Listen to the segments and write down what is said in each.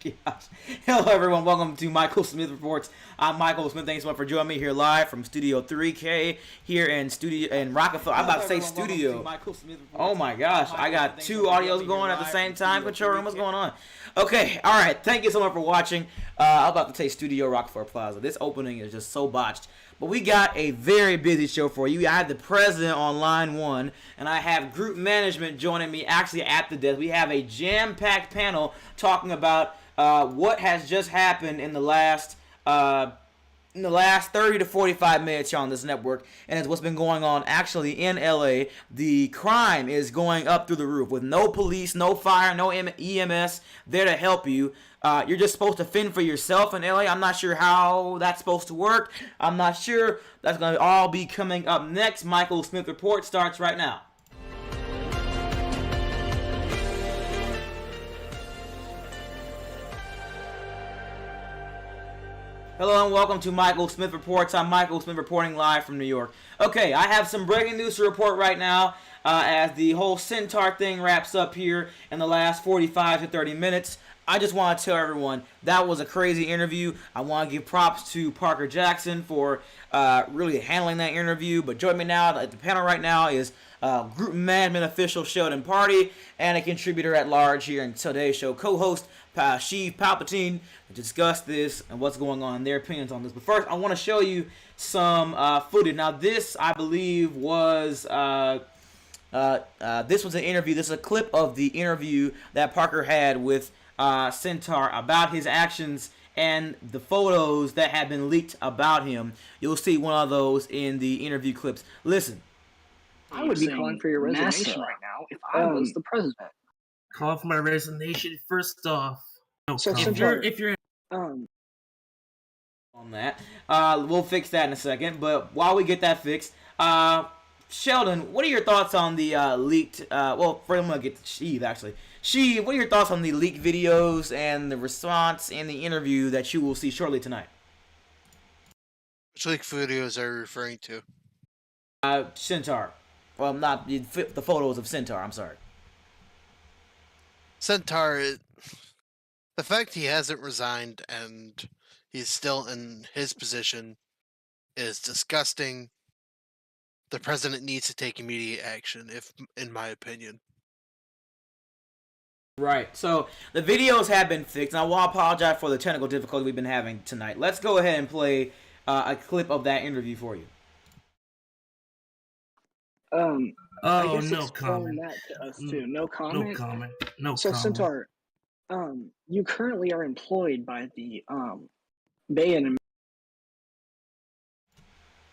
Gosh. Hello, everyone. Welcome to Michael Smith Reports. I'm Michael Smith. Thanks so much for joining me here live from Studio 3K here in Rockefeller. I'm about to say studio. Oh my gosh, I got two audios going at the same time. Control room, what's going on? Okay, all right. Thank you so much for watching. I'm about to say Studio Rockefeller Plaza. This opening is just so botched. But we got a very busy show for you. I have the president on line one, and I have group management joining me actually at the desk. We have a jam-packed panel talking about what has just happened in the last 30 to 45 minutes here on this network, and it's what's been going on actually in LA. The crime is going up through the roof with no police, no fire, no EMS there to help you. You're just supposed to fend for yourself in LA. I'm not sure how that's supposed to work. I'm not sure. That's going to all be coming up next. Michael Smith Report starts right now. Hello and welcome to Michael Smith Reports. I'm Michael Smith reporting live from New York. Okay, I have some breaking news to report right now as the whole Centaur thing wraps up here in the last 45 to 30 minutes. I just want to tell everyone that was a crazy interview. I want to give props to Parker Jackson for really handling that interview. But join me now at the panel right now is Group Management official Sheldon Party and a contributor at large here in today's show, co-host Sheev Palpatine, to discuss this and what's going on, their opinions on this. But first, I want to show you some footage. Now, this, I believe, was this was an interview. This is a clip of the interview that Parker had with Centaur about his actions and the photos that have been leaked about him. You'll see one of those in the interview clips. Listen. I would be calling for your resignation right now if I was the president. Call for my resignation first off. No, so if you're on that, we'll fix that in a second. But while we get that fixed, Sheldon, what are your thoughts on the leaked? Well, first I'm gonna get to Sheev actually. Sheev, what are your thoughts on the leaked videos and the response and the interview that you will see shortly tonight? Which leaked videos are you referring to? Centaur. Well, not the photos of Centaur. I'm sorry. Centaur, the fact he hasn't resigned and he's still in his position is disgusting. The president needs to take immediate action, in my opinion. Right. So the videos have been fixed, and I want to apologize for the technical difficulty we've been having tonight. Let's go ahead and play a clip of that interview for you. no comment. That to us too. No comment. No comment. No so comment. Centaur, you currently are employed by the Bay and.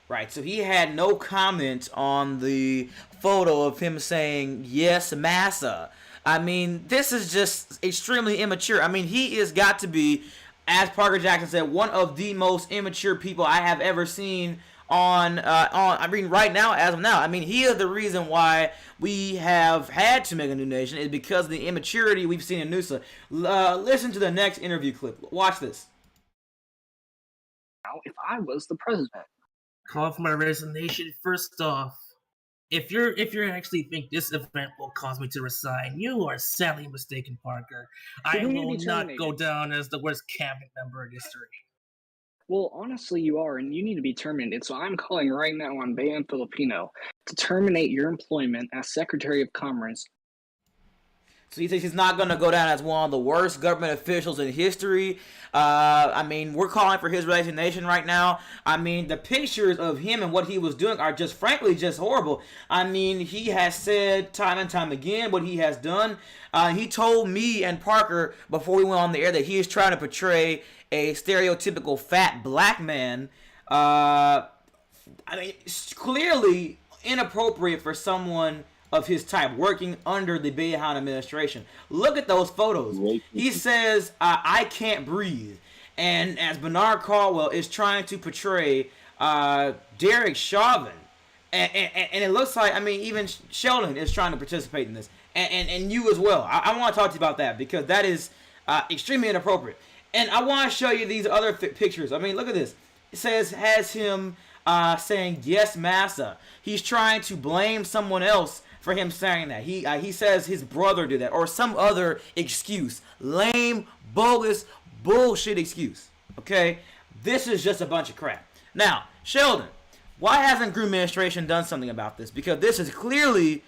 Right, so he had no comment on the photo of him saying, yes, massa. I mean, this is just extremely immature. I mean, he is got to be, as Parker Jackson said, one of the most immature people I have ever seen I mean, right now, as of now. I mean, he is the reason why we have had to make a new nation is because of the immaturity we've seen in Noosa. Listen to the next interview clip. Watch this. Now, if I was the president. Call for my resignation first off. If you actually think this event will cause me to resign, you are sadly mistaken, Parker. I will not go down as the worst cabinet member in history. Well, honestly, you are, and you need to be terminated. So I'm calling right now on Bayan Filipino to terminate your employment as Secretary of Commerce. So he says he's not going to go down as one of the worst government officials in history. I mean, we're calling for his resignation right now. I mean, the pictures of him and what he was doing are just, frankly, just horrible. I mean, he has said time and time again what he has done. He told me and Parker before we went on the air that he is trying to portray a stereotypical fat black man. I mean, it's clearly inappropriate for someone of his type working under the Bayhan administration. Look at those photos. He says, I can't breathe. And as Bernard Caldwell is trying to portray Derek Chauvin, and it looks like, I mean, even Sheldon is trying to participate in this, and you as well. I want to talk to you about that because that is extremely inappropriate. And I want to show you these other pictures. I mean, look at this. It says, has him saying, yes, massa. He's trying to blame someone else for him saying that. He says his brother did that or some other excuse. Lame bogus bullshit excuse. Okay, this is just a bunch of crap. Now, Sheldon, why hasn't group administration done something about this? Because this is clearly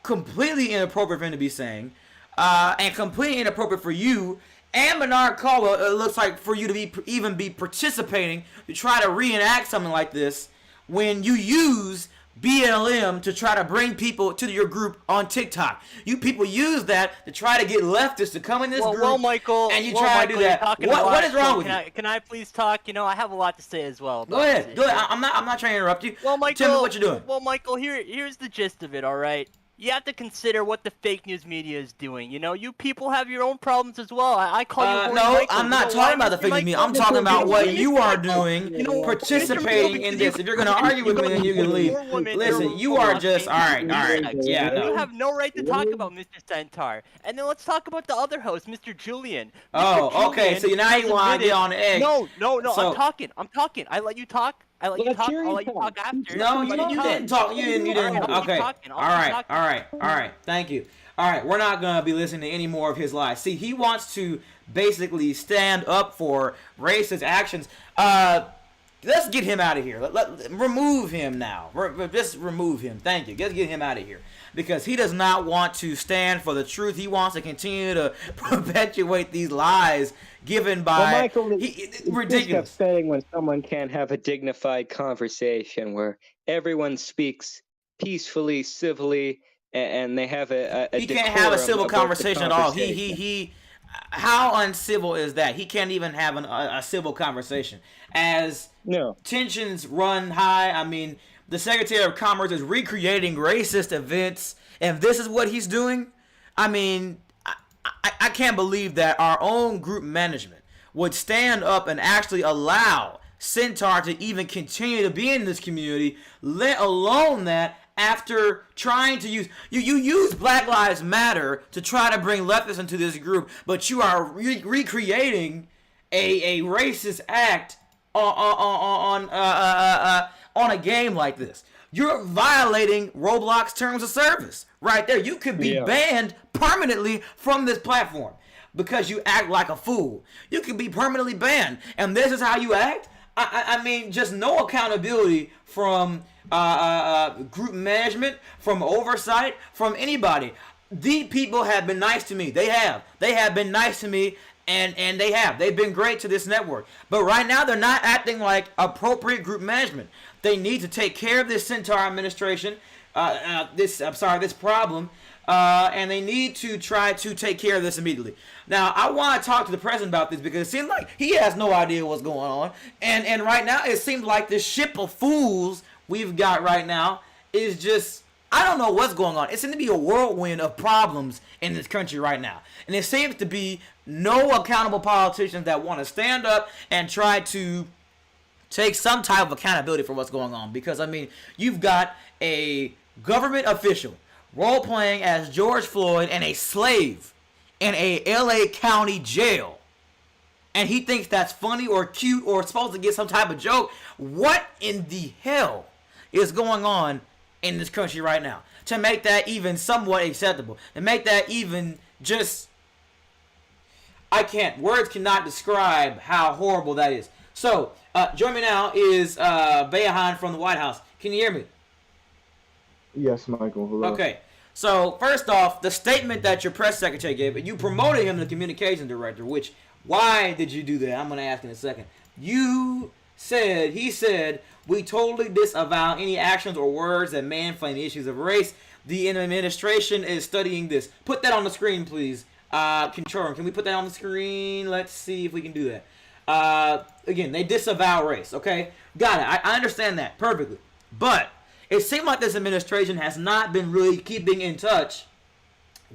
completely inappropriate for him to be saying, and completely inappropriate for you and Bernard Caldwell. It looks like for you to even be participating to try to reenact something like this when you use BLM to try to bring people to your group on TikTok. You people use that to try to get leftists to come in this group. Well, Michael, and you try to do that. What is wrong with you? Can I please talk? You know, I have a lot to say as well. Go ahead. I'm not trying to interrupt you. Well, Michael, tell me what you're doing. Well, Michael, here's the gist of it. All right. You have to consider what the fake news media is doing. You know, you people have your own problems as well. I call you. No, Michael. I'm not talking about the fake news media. I'm talking about what you are doing, participating in this. If you're going to argue with me, then you can leave. Listen, you are just all right. Yeah, no. You have no right to talk about Mr. Centaur. And then let's talk about the other host, Mr. Julian. Oh, okay. So now you want to get on the egg. No. I'm talking. I let you talk. I'll let you talk after. No, you didn't talk. You didn't. Okay. All right. Thank you. All right. We're not going to be listening to any more of his lies. See, he wants to basically stand up for racist actions. Let's get him out of here. Remove him now. Just remove him. Thank you. Let's get him out of here. Because he does not want to stand for the truth. He wants to continue to perpetuate these lies given by... Well, Michael, ridiculous. It's upsetting when someone can't have a dignified conversation where everyone speaks peacefully, civilly, and they have a he can't have a civil conversation at all. How uncivil is that? He can't even have a civil conversation. As tensions run high, I mean... The Secretary of Commerce is recreating racist events, and this is what he's doing? I mean, I can't believe that our own group management would stand up and actually allow Centaur to even continue to be in this community, let alone that after trying to use... You use Black Lives Matter to try to bring leftists into this group, but you are recreating a racist act on a game like this. You're violating Roblox terms of service right there. You could be banned permanently from this platform because you act like a fool. You could be permanently banned, and this is how you act? I mean, just no accountability from group management, from oversight, from anybody. These people have been nice to me. They have been nice to me. And they've been great to this network, but right now they're not acting like appropriate group management. They need to take care of this Centaur administration, this problem, and they need to try to take care of this immediately. Now, I want to talk to the president about this because it seems like he has no idea what's going on, and right now it seems like this ship of fools we've got right now is just... I don't know what's going on. It seems to be a whirlwind of problems in this country right now. And there seems to be no accountable politicians that want to stand up and try to take some type of accountability for what's going on. Because, I mean, you've got a government official role-playing as George Floyd and a slave in a LA County jail. And he thinks that's funny or cute or supposed to get some type of joke. What in the hell is going on in this country right now to make that even somewhat acceptable, to make that even just... Words cannot describe how horrible that is. So, join me now is Behan from the White House. Can you hear me? Yes, Michael. Hello. Okay. So, first off, the statement that your press secretary gave, you promoted him to the communications director, which, why did you do that? I'm going to ask in a second. He said, we totally disavow any actions or words that manflame the issues of race. The administration is studying this. Put that on the screen, please. Control, can we put that on the screen? Let's see if we can do that. Again, they disavow race, okay? Got it. I understand that perfectly. But it seems like this administration has not been really keeping in touch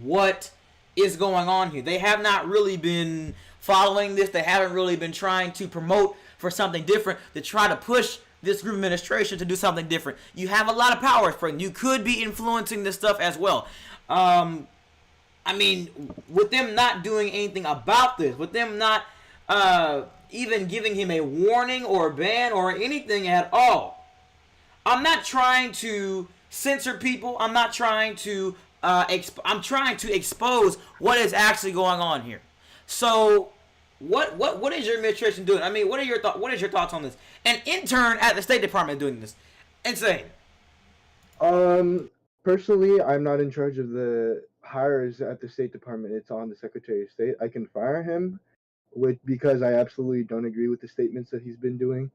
what is going on here. They have not really been following this. They haven't really been trying to promote for something different, to try to push this group administration to do something different. You have a lot of power, friend. You could be influencing this stuff as well. I mean, with them not doing anything about this, with them not even giving him a warning or a ban or anything at all. I'm not trying to censor people. I'm not trying to I'm trying to expose what is actually going on here. So, what is your administration doing? I mean, what is your thoughts on this? An intern at the State Department doing this, insane. Personally, I'm not in charge of the hires at the State Department. It's on the Secretary of State. I can fire him, because I absolutely don't agree with the statements that he's been doing.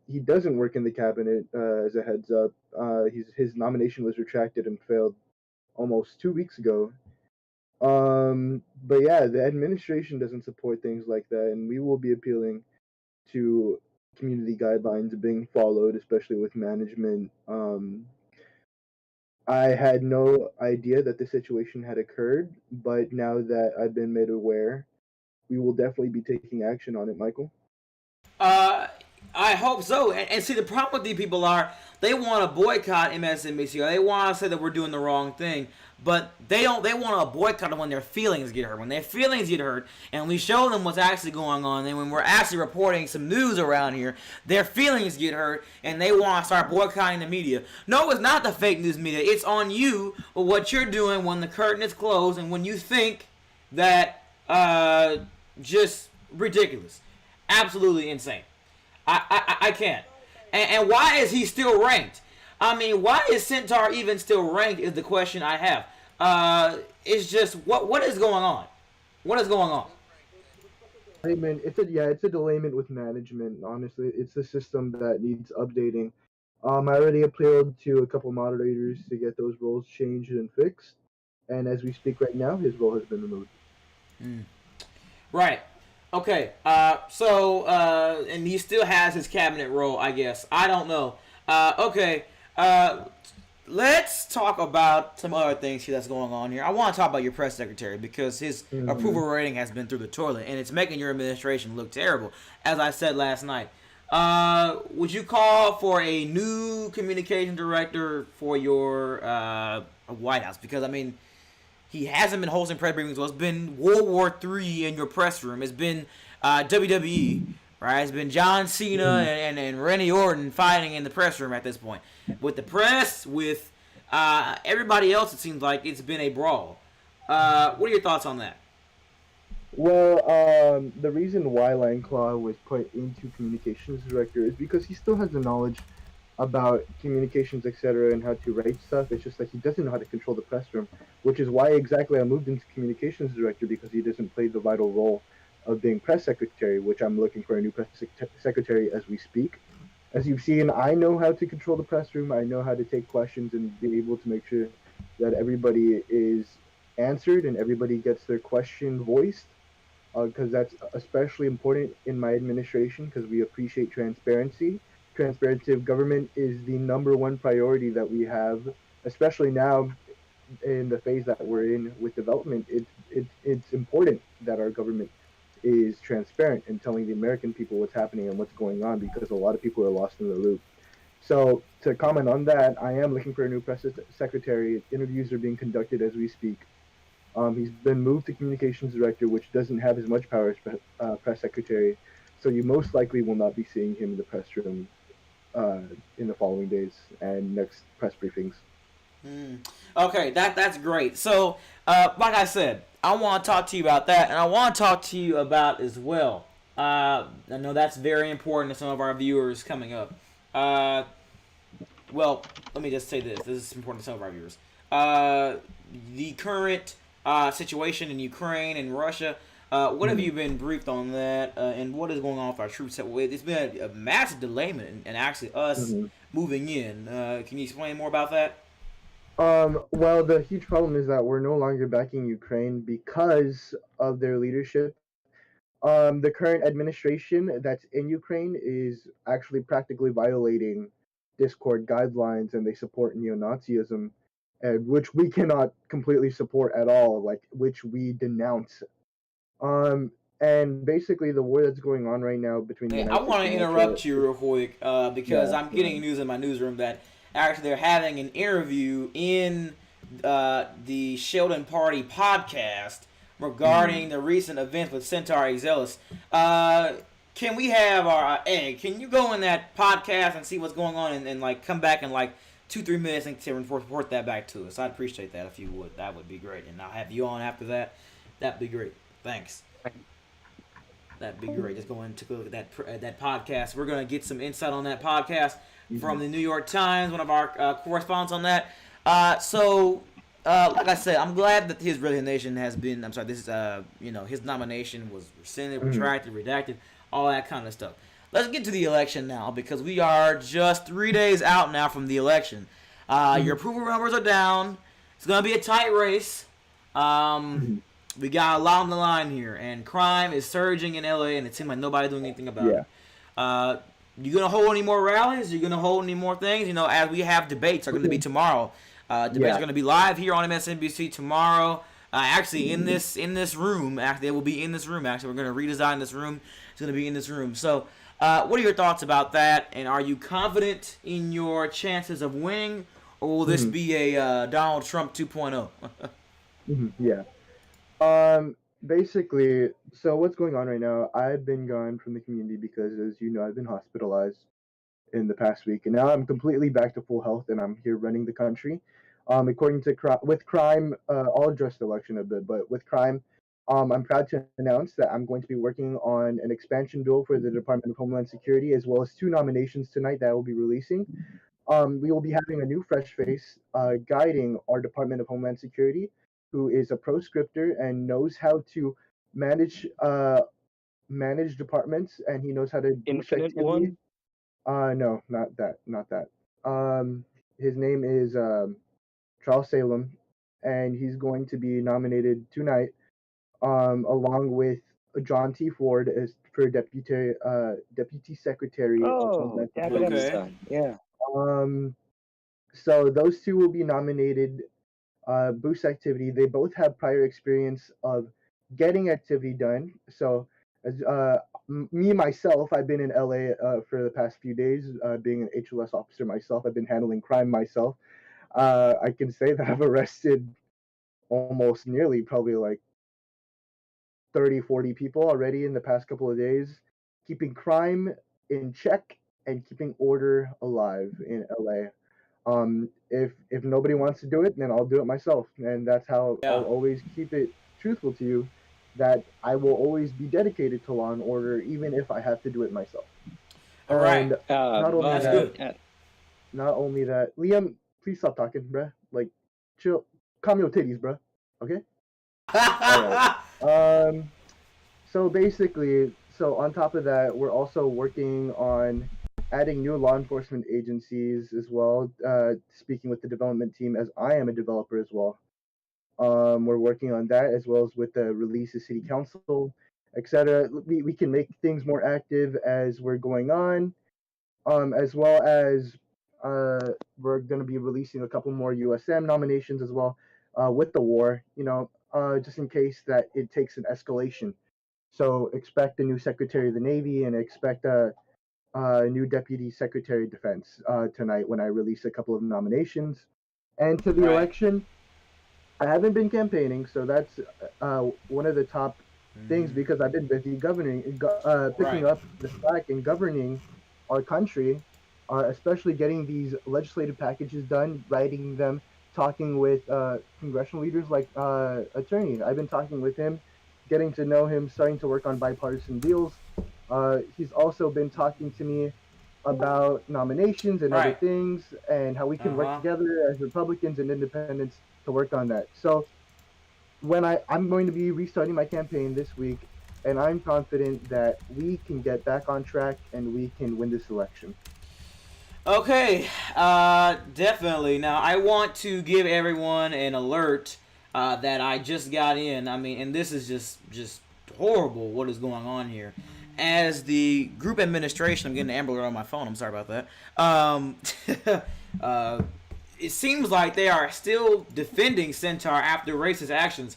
He doesn't work in the cabinet. As a heads up, his nomination was retracted and failed almost 2 weeks ago. But yeah, the administration doesn't support things like that, and we will be appealing to community guidelines being followed, especially with management. I had no idea that the situation had occurred, but now that I've been made aware, we will definitely be taking action on it, Michael. I hope so. And see, the problem with these people are they want to boycott MSNBC. Or they want to say that we're doing the wrong thing, but they don't. They want to boycott it when their feelings get hurt. When their feelings get hurt, and we show them what's actually going on, and when we're actually reporting some news around here, their feelings get hurt, and they want to start boycotting the media. No, it's not the fake news media. It's on you with what you're doing when the curtain is closed, and when you think that just ridiculous, absolutely insane. I can't. And why is he still ranked? I mean, why is Centaur even still ranked is the question I have. It's just, what is going on? What is going on? Hey man, it's a delayment with management. Honestly, it's a system that needs updating. I already appealed to a couple moderators to get those roles changed and fixed, and as we speak right now, his role has been removed. Right. Okay. And he still has his cabinet role, I guess. I don't know. Okay. Let's talk about some other things here that's going on here. I want to talk about your press secretary because his approval rating has been through the toilet, and it's making your administration look terrible, as I said last night. Would you call for a new communication director for your White House? Because, I mean, he hasn't been hosting press briefings. Well, it's been World War III in your press room. It's been WWE, right? It's been John Cena and Randy Orton fighting in the press room at this point. With the press, with everybody else, it seems like it's been a brawl. What are your thoughts on that? Well, the reason why Langclaw was put into communications director is because he still has the knowledge about communications, etc., and how to write stuff. It's just that he doesn't know how to control the press room, which is why exactly I moved into communications director, because he doesn't play the vital role of being press secretary, which I'm looking for a new press secretary as we speak. As you've seen, I know how to control the press room. I know how to take questions and be able to make sure that everybody is answered and everybody gets their question voiced, because that's especially important in my administration, because we appreciate transparency. Transparency of government is the #1 priority that we have, especially now in the phase that we're in with development. It's important that our government is transparent and telling the American people what's happening and what's going on, because a lot of people are lost in the loop. So to comment on that, I am looking for a new press secretary. Interviews are being conducted as we speak. He's been moved to communications director, which doesn't have as much power as press secretary. So you most likely will not be seeing him in the press room in the following days and next press briefings. Okay, that's great. So, like I said, I want to talk to you about that, and I want to talk to you about as well. I know that's very important to some of our viewers coming up. Well, let me just say this. This is important to some of our viewers. The current situation in Ukraine and Russia. What have you been briefed on that, and what is going on with our troops? It's been a massive delayment and actually us moving in. Can you explain more about that? Well, the huge problem is that we're no longer backing Ukraine because of their leadership. The current administration that's in Ukraine is actually practically violating Discord guidelines, and they support neo-Nazism, which we cannot completely support at all, which we denounce. And basically the war that's going on right now between the United I want to States and interrupt Russia, you real quick because I'm getting news in my newsroom that actually they're having an interview in the Sheldon Party podcast regarding the recent events with Centaur Exelis. Can we have our Egg? Can you go in that podcast and see what's going on and like come back in like 2-3 minutes and report that back to us? I'd appreciate that if you would. That would be great. And I'll have you on after that. That'd be great. Thanks. That'd be great. Just go and take a look at that podcast. We're gonna get some insight on that podcast from the New York Times, one of our correspondents on that. Like I said, I'm glad that his resignation has been. I'm sorry, this his nomination was rescinded, retracted, redacted, all that kind of stuff. Let's get to the election now because we are just 3 days out now from the election. Your approval numbers are down. It's gonna be a tight race. We got a lot on the line here, and crime is surging in LA, and it seems like nobody's doing anything about it. You gonna hold any more rallies? You gonna hold any more things? As we have debates are gonna be tomorrow. Debates are gonna be live here on MSNBC tomorrow. Actually, in this room. Actually, it will be in this room. Actually, we're gonna redesign this room. It's gonna be in this room. So, what are your thoughts about that? And are you confident in your chances of winning, or will this be a Donald Trump 2.0? Yeah. Basically, so what's going on right now, I've been gone from the community because, as you know, I've been hospitalized in the past week, and now I'm completely back to full health, and I'm here running the country. According to with crime, I'll address the election a bit, but with crime, I'm proud to announce that I'm going to be working on an expansion bill for the Department of Homeland Security, as well as 2 nominations tonight that I will be releasing. We will be having a new fresh face guiding our Department of Homeland Security, who is a proscriptor and knows how to manage departments, and he knows how to Infinite effectively. One? No, not that. His name is Charles Salem, and he's going to be nominated tonight, along with John T. Ford as for deputy secretary of Oh, Homeland David's Security. son. Yeah. So those 2 will be nominated. Boost activity. They both have prior experience of getting activity done. So, as me myself, I've been in LA for the past few days, being an HLS officer myself. I've been handling crime myself. I can say that I've arrested almost nearly probably like 30, 40 people already in the past couple of days, keeping crime in check and keeping order alive in LA. If nobody wants to do it, then I'll do it myself, and that's how I'll always keep it truthful to you, that I will always be dedicated to law and order, even if I have to do it myself. All right. Not only That's that, good. not only that, Liam, please stop talking, bruh. Like, chill, calm your titties, bruh. Okay. Alright. So basically, on top of that, we're also working on adding new law enforcement agencies as well, speaking with the development team, as I am a developer as well. We're working on that, as well as with the release of city council, etc. We can make things more active as we're going on, as well as we're going to be releasing a couple more USM nominations as well, with the war, just in case that it takes an escalation. So expect a new Secretary of the Navy, and expect a new Deputy Secretary of Defense tonight when I release a couple of nominations. And to the election, I haven't been campaigning, so that's one of the top things, because I've been busy picking up the slack and governing our country, especially getting these legislative packages done, writing them, talking with congressional leaders like Attorney. I've been talking with him, getting to know him, starting to work on bipartisan deals. He's also been talking to me about nominations and other things, and how we can work together as Republicans and Independents to work on that. So when I'm going to be restarting my campaign this week, and I'm confident that we can get back on track and we can win this election. Okay, definitely. Now, I want to give everyone an alert that I just got in. I mean, and this is just horrible what is going on here. As the group administration, I'm getting an Amber Alert on my phone. I'm sorry about that. It seems like they are still defending Centaur after racist actions.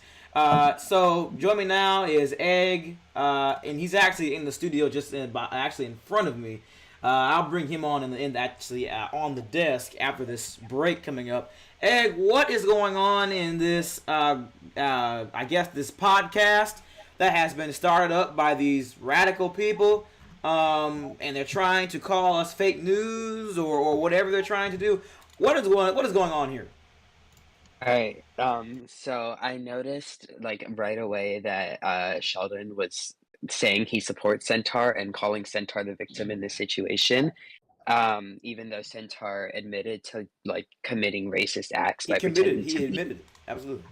So join me now is Egg, and he's actually in the studio, just actually in front of me. I'll bring him on on the desk after this break coming up. Egg, what is going on in this? I guess this podcast that has been started up by these radical people, and they're trying to call us fake news or whatever they're trying to do. What is going on here? All right. So I noticed like right away that Sheldon was saying he supports Centaur and calling Centaur the victim in this situation. Even though Centaur admitted to like committing racist acts He by committed. pretending to He be. admitted it. Absolutely.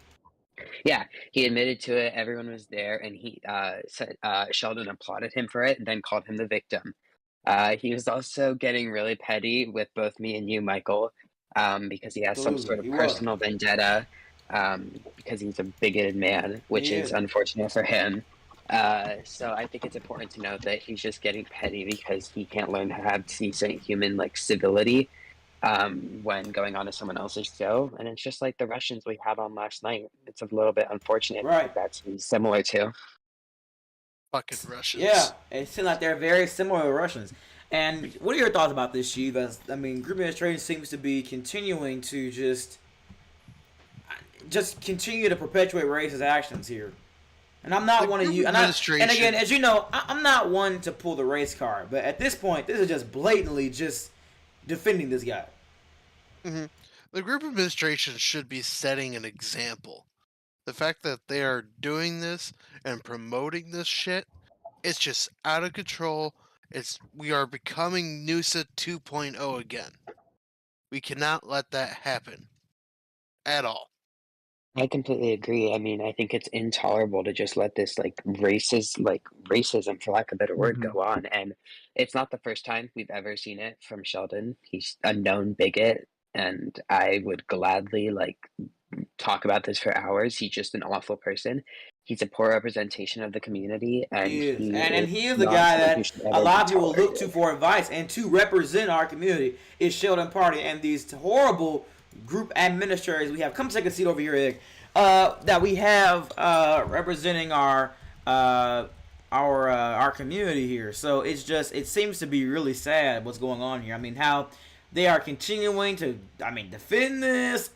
Yeah, he admitted to it. Everyone was there, and he said Sheldon applauded him for it, and then called him the victim. He was also getting really petty with both me and you, Michael, because he has some Absolutely. sort of He was. personal vendetta, because he's a biggted man, which He is is. unfortunate for him. So I think it's important to note that he's just getting petty because he can't learn to have decent human like civility when going on to someone else's show. And it's just like the Russians we had on last night. It's a little bit unfortunate Right. that's similar to. Fucking Russians. Yeah, it seems like they're very similar to Russians. And what are your thoughts about this, Sheev? As I mean, group administration seems to be continuing to just continue to perpetuate racist actions here. And I'm not The one of group you. And administration. again, as you know, I'm not one to pull the race card. But at this point, this is just blatantly just defending this guy. Mhm. The group administration should be setting an example. The fact that they are doing this and promoting this shit, it's just out of control. We are becoming Noosa 2.0 again. We cannot let that happen at all. I completely agree. I mean, I think it's intolerable to just let this racism, for lack of a better word, Mhm. go on. And it's not the first time we've ever seen it from Sheldon. He's a known bigot, and I would gladly talk about this for hours. He's just an awful person. He's a poor representation of the community, and He is, he and is he is the not guy someone who that should a ever be lot of people look to tolerated. for advice and to represent our community is Sheldon Party and these horrible group administrators we have. Come take a seat over here, Egg. That we have representing our community here. So it seems to be really sad what's going on here. I mean, how they are continuing to defend this.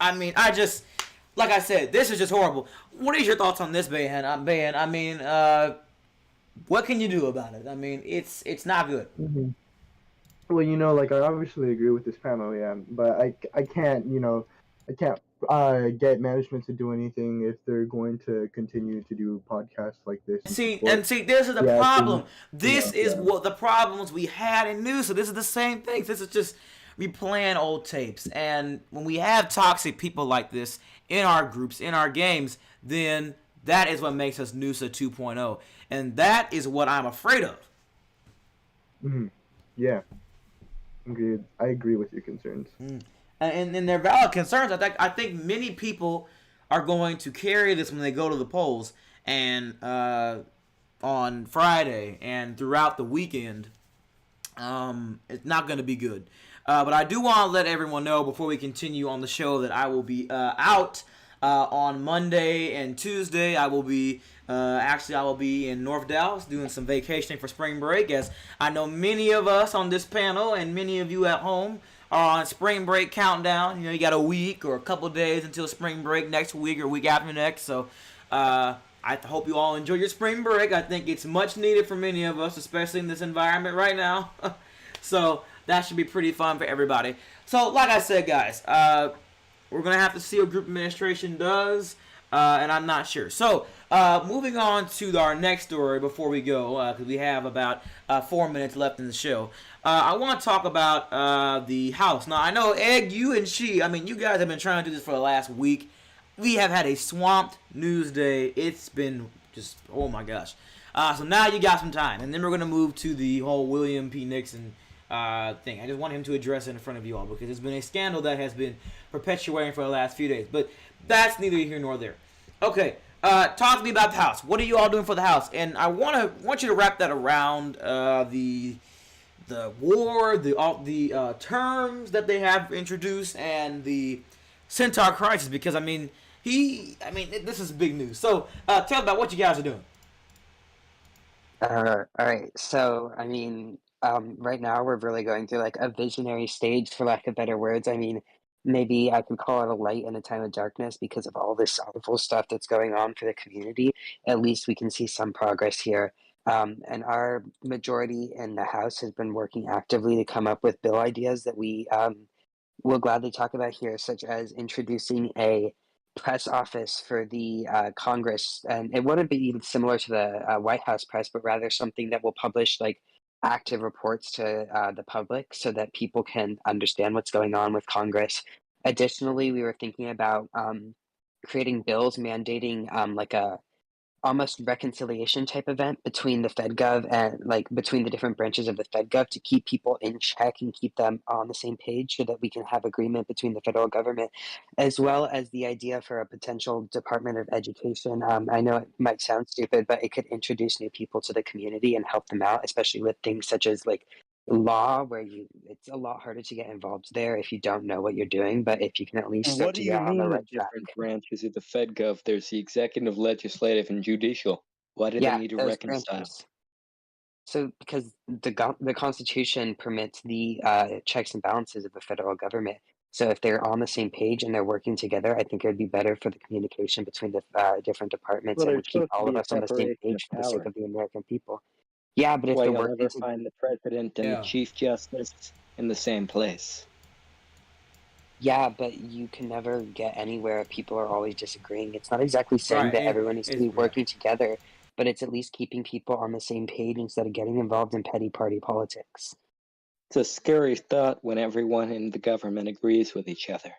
Like I said, this is just horrible. What is your thoughts on this, Bayan? What can you do about it? I mean, it's not good. Mhm. Well, like I obviously agree with this panel, yeah, but I can't, I can't get management to do anything if they're going to continue to do podcasts like this and See, support this is the the problem. actions, This is yeah. what the problems we had in news. So this is the same thing. This is just replaying old tapes. And when we have toxic people like this in our groups, in our games, then that is what makes us Noosa 2.0. And that is what I'm afraid of. Mhm. Yeah, agreed. I agree with your concerns. And they're valid concerns. I think many people are going to carry this when they go to the polls and on Friday and throughout the weekend. It's not going to be good. But I do want to let everyone know before we continue on the show that I will be out on Monday and Tuesday. I will be in North Dallas doing some vacationing for spring break, as I know many of us on this panel and many of you at home are on spring break countdown. You got a week or a couple of days until spring break next week or week after next. So I hope you all enjoy your spring break. I think it's much needed for many of us, especially in this environment right now. So that should be pretty fun for everybody. So like I said, guys, we're going to have to see what group administration does, and I'm not sure. So moving on to our next story before we go, because we have about 4 minutes left in the show. I want to talk about the House. Now, I know, Egg, you and you guys have been trying to do this for the last week. We have had a swamped news day. It's been just, oh my gosh. So now you got some time. And then we're going to move to the whole William P. Nixon thing. I just want him to address it in front of you all because it's been a scandal that has been perpetuating for the last few days. But that's neither here nor there. Okay, talk to me about the House. What are you all doing for the House? And I want you to wrap that around the war, the terms that they have introduced, and the Centaur crisis. Because this is big news. So tell me about what you guys are doing. All right. So, right now we're really going through like a visionary stage, for lack of better words. I mean, maybe I could call it a light in a time of darkness because of all this awful stuff that's going on for the community. At least we can see some progress here. And our majority in the House has been working actively to come up with bill ideas that we will gladly talk about here, such as introducing a press office for the Congress, and it wouldn't be similar to the White House press, but rather something that will publish like active reports to the public so that people can understand what's going on with Congress. Additionally, we were thinking about creating bills mandating like a almost reconciliation type event between the FedGov and like between the different branches of the FedGov to keep people in check and keep them on the same page so that we can have agreement between the federal government, as well as the idea for a potential Department of Education. I know it might sound stupid, but it could introduce new people to the community and help them out, especially with things such as like law, where it's a lot harder to get involved there if you don't know what you're doing, but if you can at least start What to do you get on the mean the right track. different branches of the FedGov? There's the executive, legislative, and judicial. Why do they need to those reconcile? branches. So, because the Constitution permits the checks and balances of the federal government. So, if they're on the same page and they're working together, I think it would be better for the communication between the different departments, Well, and there's would keep supposed to all of be a us on the same separation of page for the sake power. of the American people. Yeah, but if Why they're you'll working never together, find the president and Yeah. the chief justice in the same place. yeah, but you can never get anywhere if people are always disagreeing. It's not exactly saying Right, that everyone needs to be yeah. working together, but it's at least keeping people on the same page instead of getting involved in petty party politics. It's a scary thought when everyone in the government agrees with each other.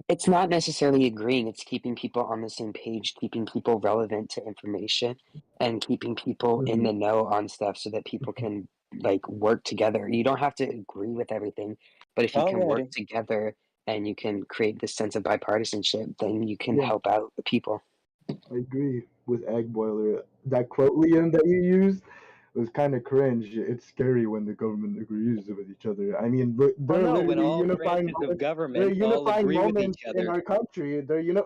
It's not necessarily agreeing, it's keeping people on the same page, keeping people relevant to information, and keeping people in the know on stuff so that people can like work together. You don't have to agree with everything, but if you can work Alrighty. together and you can create this sense of bipartisanship, then you can Yeah. help out the people. I agree with Egg Boiler. That quote, Liam, that you used was kind of cringe. It's scary when the government agrees with each other. I mean, they're No, when literally all unifying branches of moments. They're government all unifying agree with moments each in other. our country.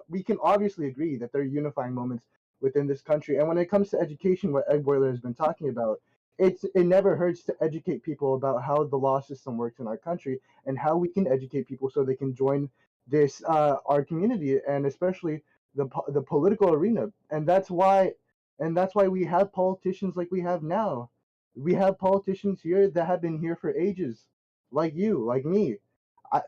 We can obviously agree that they're unifying moments within this country. And when it comes to education, what Egg Boiler has been talking about, it never hurts to educate people about how the law system works in our country and how we can educate people so they can join this our community, and especially the political arena. And that's why we have politicians like we have now. We have politicians here that have been here for ages, like you, like me.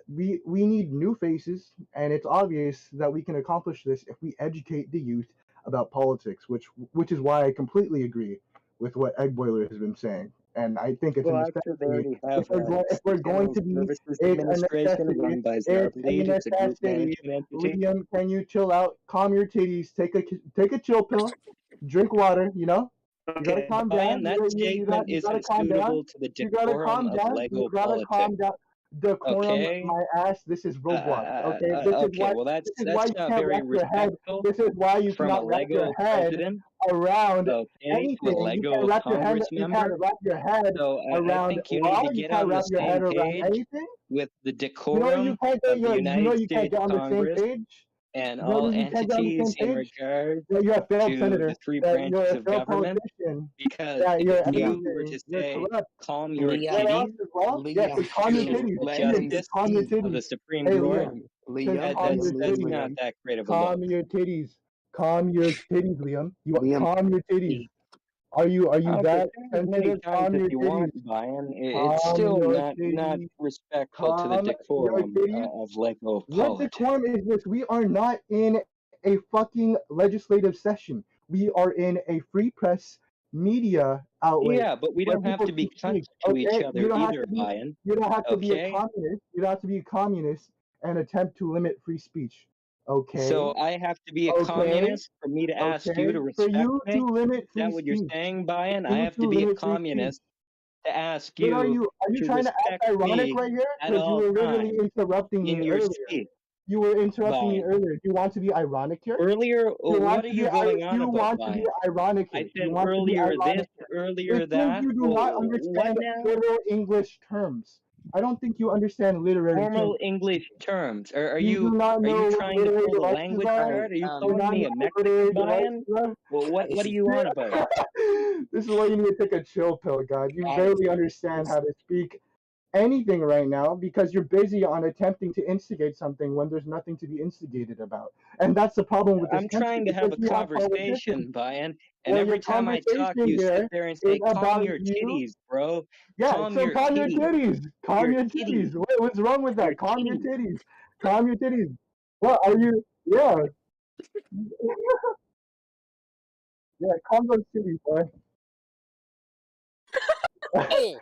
We need new faces, and it's obvious that we can accomplish this if we educate the youth about politics, which is why I completely agree with what Egg Boiler has been saying, and I think it's a Well, actually, they necessity. already have If we're going to be, Services it's a Administration necessity. run by It's a Zarblade. It's a group necessity. management entity. Liam, can you chill out? Calm your titties. Take a chill pill. Drink water. You know. You gotta Okay, calm Brian, down. that You statement gotta isn't calm down. suitable to the You gotta decorum calm of down. Lego You gotta calm politics. down. Decorum, Okay. my ass. This is Roblox. Okay. This is Okay, why. well, This is why that's you not can't very wrap your head. respectful This is why you from a cannot wrap your Lego head president, around okay, to a anything. You Lego can't wrap your head. Congress You member. can't wrap your head So I around think you law. need to You get can't on the wrap your head same around page anything. with the You decorum can't of the United you can't States get on the same Congress page. and You all you can't get on the entities same in page. regard You're a failed to senator. the three You're branches a of failed government. politician. Because Yeah, you're if you Liam, were to you're say, corrupt. calm your Liam, What else titties as well? Yes, Liam, calm your to titties. the let him justice Calm your speak. of the titties. Supreme Hey, Court, Liam, Liam, calm your that's titties. not that great of a Calm look. your titties. Calm your titties, Liam. Liam, Calm your titties. Are you Okay, that say it as many sensitive? times Calm as your you titties. want, Brian. It's Calm still your not titties. respectful to the Calm your decorum titties. of Lego What politics. decorum is this? We are not in a fucking legislative session. We are in a free press media outlet Yeah, but we where don't have people to be can speak. cunts to each Okay, other either, Brian. you don't have to be a Okay? communist. You don't have to be a communist and attempt to limit free speech. Okay. So I have to be a Okay. communist for me to ask you to For respect you me? to limit Is that free what you're speech. saying, Brian? For I you have to to be a limit free speech. communist to ask What are you you to trying to act respect ironic me right here? at Because you all were literally times interrupting in me your earlier. speech, You were interrupting me Brian. earlier. Do you want to be ironic here? Earlier, what are you going on You about, want to be Brian? ironic here. I You said want to be earlier this, ironic here. earlier It seems that. you do Well, not what understand now? literal English terms. I don't think you understand literary Formal terms. English terms. Are You do not you know what trying to literary pull the devices language are. card? Are you Do calling not me know a what Mexican, literary Brian? devices are. Well, what are you on about? This is why you need to take a chill pill, God. You barely understand how to speak anything right now because you're busy on attempting to instigate something when there's nothing to be instigated about. And that's the problem with this I'm country. trying to have a Because you have politicians. conversation, Brian, and Well, every your time I talk, conversation you sit here there and is say, calm about your you. titties, bro. Yeah, Calm so your calm your titties. titties. Calm Your your titties. titties. What's wrong with Your that? Calm your titties. titties. Calm your titties. What are you? Yeah, yeah, Congo City, boy. Oh,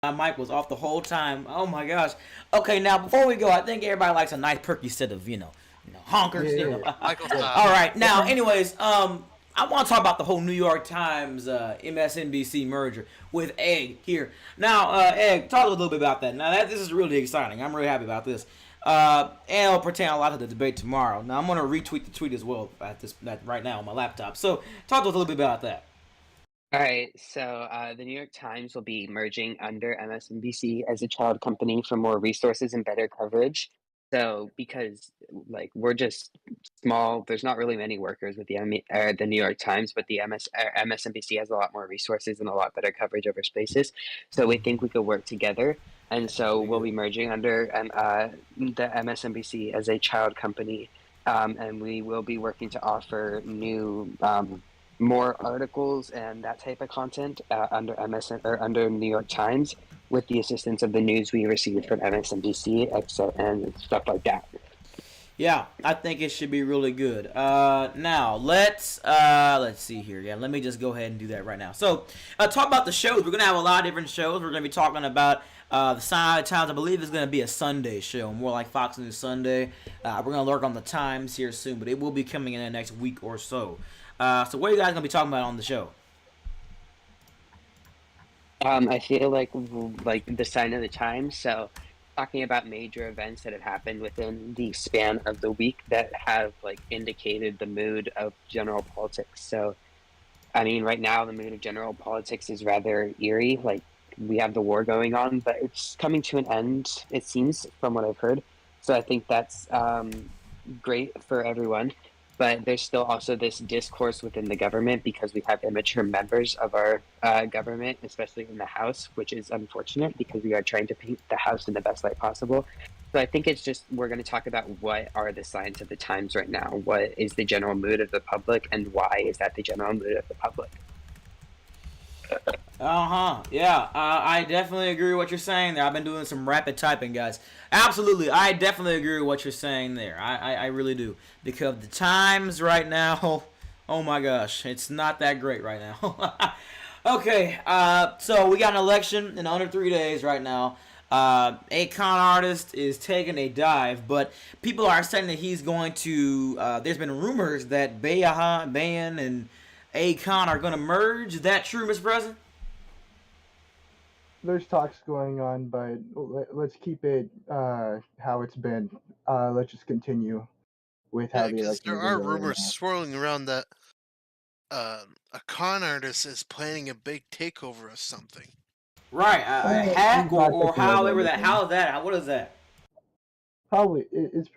My mic was off the whole time. Oh my gosh. Okay, now before we go, I think everybody likes a nice perky set of honkers. Yeah. Michael, All right. Now, anyways, I want to talk about the whole New York Times MSNBC merger with Egg here. Now, Egg, talk a little bit about that. Now, this is really exciting. I'm really happy about this. And it'll pertain a lot to the debate tomorrow. Now, I'm going to retweet the tweet as well right now on my laptop. So, talk to us a little bit about that. All right, so the New York Times will be merging under MSNBC as a child company for more resources and better coverage. So because like we're just small, there's not really many workers with the New York Times, but the MSNBC has a lot more resources and a lot better coverage over spaces. So we think we could work together, and so we'll be merging under the MSNBC as a child company, and we will be working to offer new. More articles and that type of content under MSN or under New York Times with the assistance of the news we received from MSNBC and stuff like that. Yeah, I think it should be really good. Now let's see here. Yeah, let me just go ahead and do that right now. So, talk about the shows. We're gonna have a lot of different shows. We're gonna be talking about the Sign of the Times. I believe it's gonna be a Sunday show, more like Fox News Sunday. We're gonna lurk on the Times here soon, but it will be coming in the next week or so. So what are you guys gonna be talking about on the show? I feel like the sign of the times. So, talking about major events that have happened within the span of the week that have like indicated the mood of general politics. So, I mean, right now the mood of general politics is rather eerie. Like we have the war going on, but it's coming to an end. It seems, from what I've heard. So I think that's great for everyone. But there's still also this discourse within the government because we have immature members of our government, especially in the House, which is unfortunate because we are trying to paint the House in the best light possible. So I think it's just we're going to talk about what are the signs of the times right now, what is the general mood of the public, and why is that the general mood of the public. Yeah, I definitely agree with what you're saying there. I've been doing some rapid typing, guys. Absolutely, I definitely agree with what you're saying there. I really do. Because the Times right now, oh my gosh, it's not that great right now. Okay, so we got an election in under 3 days right now. A con artist is taking a dive, but people are saying that he's going to, there's been rumors that Bayan and Akon are going to merge. Is that true, Mr. President? There's talks going on, but let's keep it how it's been. Let's just continue with how the election. There are rumors swirling around that a con artist is planning a big takeover of something. Right, a hack or however that. How is that? What is that? Probably it's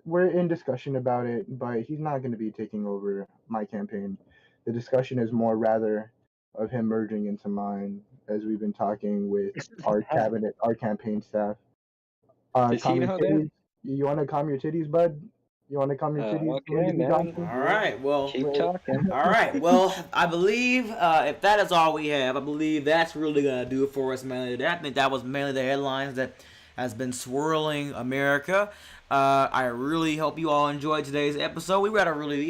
we're in discussion about it, but he's not going to be taking over my campaign. The discussion is more rather of him merging into mine, as we've been talking with our cabinet, our campaign staff. Does he know that? You want to calm your titties, bud? You want to calm your titties? Okay, man. All right, well, Keep talking. all right, well, I believe if that is all we have, I believe that's really gonna do it for us mainly today. I think that was mainly the headlines that has been swirling America. I really hope you all enjoyed today's episode. We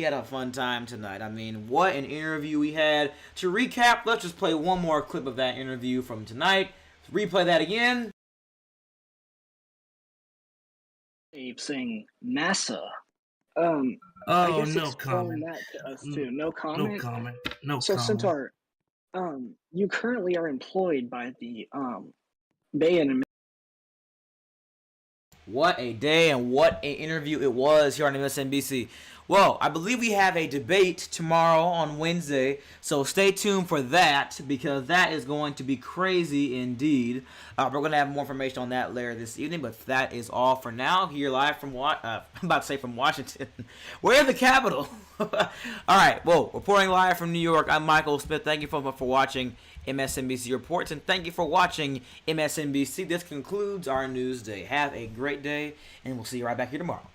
had a fun time tonight. I mean, what an interview we had. To recap, let's just play one more clip of that interview from tonight. Replay that again. Saying NASA. Oh, I guess no explain comment. that to us too. No comment. No comment. No So comment. Centaur, you currently are employed by the Bayan and What a day and what an interview it was here on MSNBC. Well, I believe we have a debate tomorrow on Wednesday, so stay tuned for that because that is going to be crazy indeed. We're going to have more information on that later this evening, but that is all for now. Here live from I'm about to say from Washington. We're in the Capitol. All right, well, reporting live from New York, I'm Michael Smith. Thank you for watching MSNBC Reports, and thank you for watching MSNBC. This concludes our news day. Have a great day, and we'll see you right back here tomorrow.